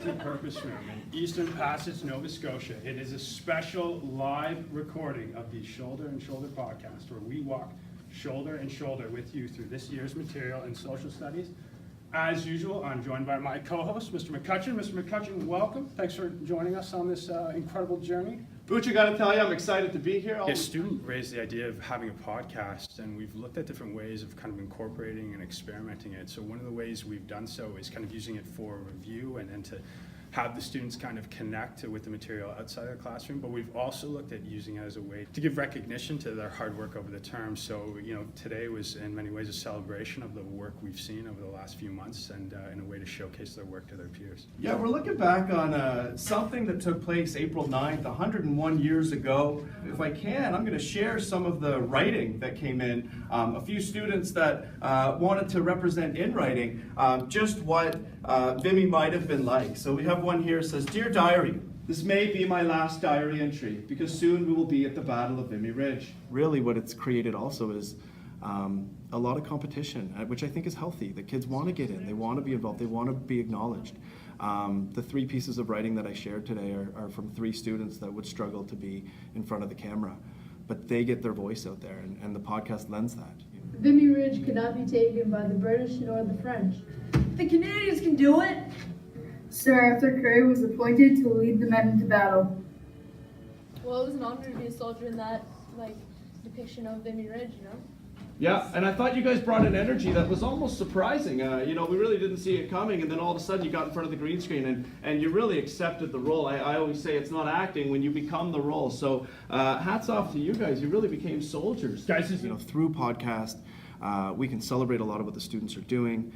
Multi-Purpose Room in Eastern Passage, Nova Scotia. It is a special live recording of the Shoulder and Shoulder podcast, where we walk shoulder and shoulder with you through this year's material in social studies. As usual, I'm joined by my co-host, Mr. McCutcheon. Mr. McCutcheon, welcome. Thanks for joining us on this incredible journey. Butch, I gotta tell you, I'm excited to be here. A student raised the idea of having a podcast, and we've looked at different ways of kind of incorporating and experimenting it. So one of the ways we've done so is kind of using it for review and then to have the students kind of connect with the material outside of the classroom, but we've also looked at using it as a way to give recognition to their hard work over the term. So, today was in many ways a celebration of the work we've seen over the last few months and in a way to showcase their work to their peers. Yeah, we're looking back on something that took place April 9th, 101 years ago. If I can, I'm gonna share some of the writing that came in. A few students that wanted to represent in writing just what Vimy might have been like. So we have one here that says, "Dear Diary, this may be my last diary entry because soon we will be at the Battle of Vimy Ridge." Really what it's created also is a lot of competition, which I think is healthy. The kids want to get in, they want to be involved, they want to be acknowledged. The 3 pieces of writing that I shared today are from 3 students that would struggle to be in front of the camera, but they get their voice out there, and the podcast lends that. Vimy Ridge could not be taken by the British nor the French. The Canadians can do it! Sir Arthur Currie was appointed to lead the men into battle. Well, it was an honor to be a soldier in that, depiction of Vimy Ridge, Yeah, and I thought you guys brought an energy that was almost surprising. We really didn't see it coming, and then all of a sudden you got in front of the green screen and you really accepted the role. I always say it's not acting when you become the role. So hats off to you guys. You really became soldiers. Guys, through podcast, we can celebrate a lot of what the students are doing.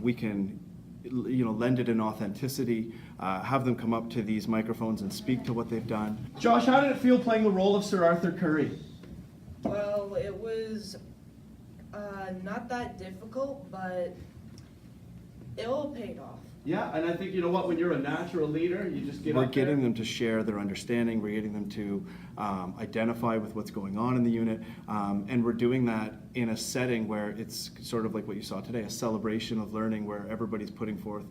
We can lend it an authenticity, have them come up to these microphones and speak to what they've done. Josh, how did it feel playing the role of Sir Arthur Currie? Well, it was not that difficult, but it all paid off. Yeah, and I think, when you're a natural leader, you just get We're up there. getting them to share their understanding, we're getting them to identify with what's going on in the unit, and we're doing that in a setting where it's sort of like what you saw today, a celebration of learning where everybody's putting forth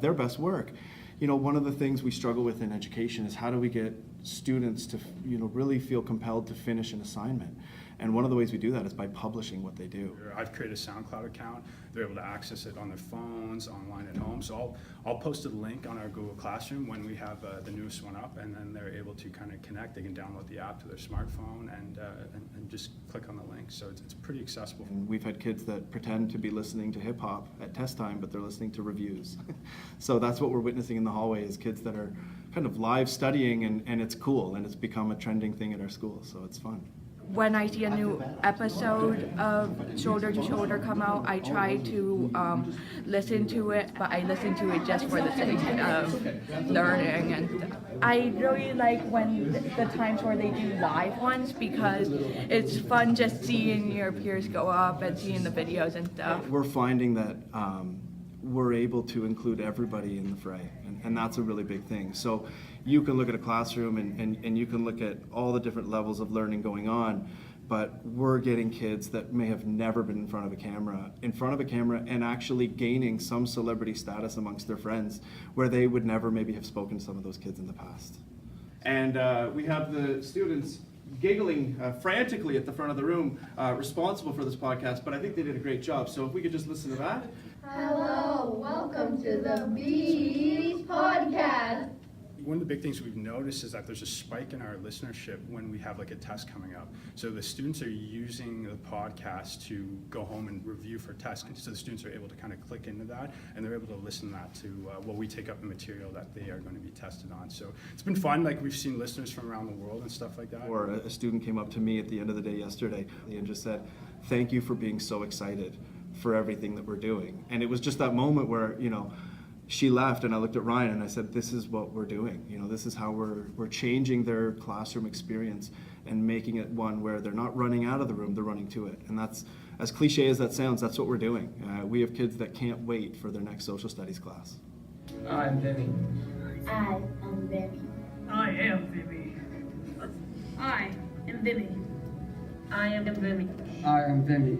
their best work. One of the things we struggle with in education is how do we get students to really feel compelled to finish an assignment. And one of the ways we do that is by publishing what they do. I've created a SoundCloud account. They're able to access it on their phones, online at home. So I'll post a link on our Google Classroom when we have the newest one up, and then they're able to kind of connect. They can download the app to their smartphone and just click on the link. So it's pretty accessible. And we've had kids that pretend to be listening to hip hop at test time, but they're listening to reviews. So that's what we're witnessing in the hallway is kids that are kind of live studying, and it's cool, and it's become a trending thing at our school. So it's fun. When I see a new episode of Shoulder to Shoulder come out, I try to listen to it, but I listen to it just for the sake of learning. And I really like when the times where they do live ones because it's fun just seeing your peers go up and seeing the videos and stuff. We're finding that we're able to include everybody in the fray, and that's a really big thing. So you can look at a classroom and you can look at all the different levels of learning going on, but we're getting kids that may have never been in front of a camera and actually gaining some celebrity status amongst their friends where they would never maybe have spoken to some of those kids in the past. And we have the students giggling frantically at the front of the room responsible for this podcast, but I think they did a great job. So if we could just listen to that. Hello, welcome to the Bees Podcast. One of the big things we've noticed is that there's a spike in our listenership when we have a test coming up. So the students are using the podcast to go home and review for tests. So the students are able to kind of click into that, and they're able to listen to that to while we take up the material that they are going to be tested on. So it's been fun. We've seen listeners from around the world and stuff like that. Or a student came up to me at the end of the day yesterday and just said, "Thank you for being so excited for everything that we're doing." And it was just that moment where, she left and I looked at Ryan and I said, this is what we're doing. This is how we're changing their classroom experience and making it one where they're not running out of the room, they're running to it. And that's, as cliche as that sounds, that's what we're doing. We have kids that can't wait for their next social studies class. I'm Vimy. I am Vimy. I am Vimy. I am Vimy. I am Vimy. I am Vimy.